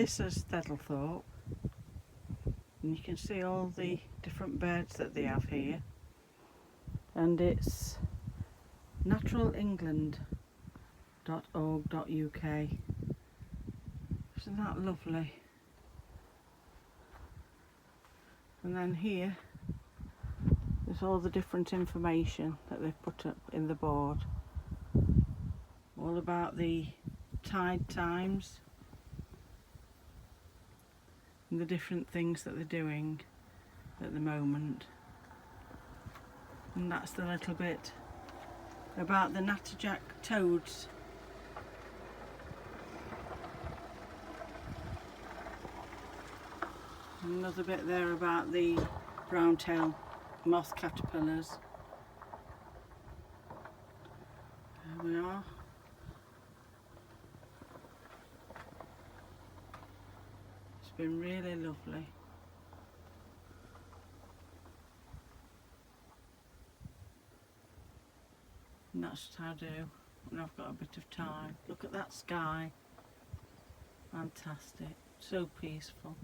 This is Thedlethorpe, and you can see all the different birds that they have here, and it's naturalengland.org.uk. Isn't that lovely? And then here is all the different information that they've put up in the board, all about the tide times and the different things that they're doing at the moment. And that's the little bit about the natterjack toads. Another bit there about the brown-tailed moth caterpillars. There we are. It's been really lovely. And that's what I do when I've got a bit of time. Look at that sky. Fantastic. So peaceful.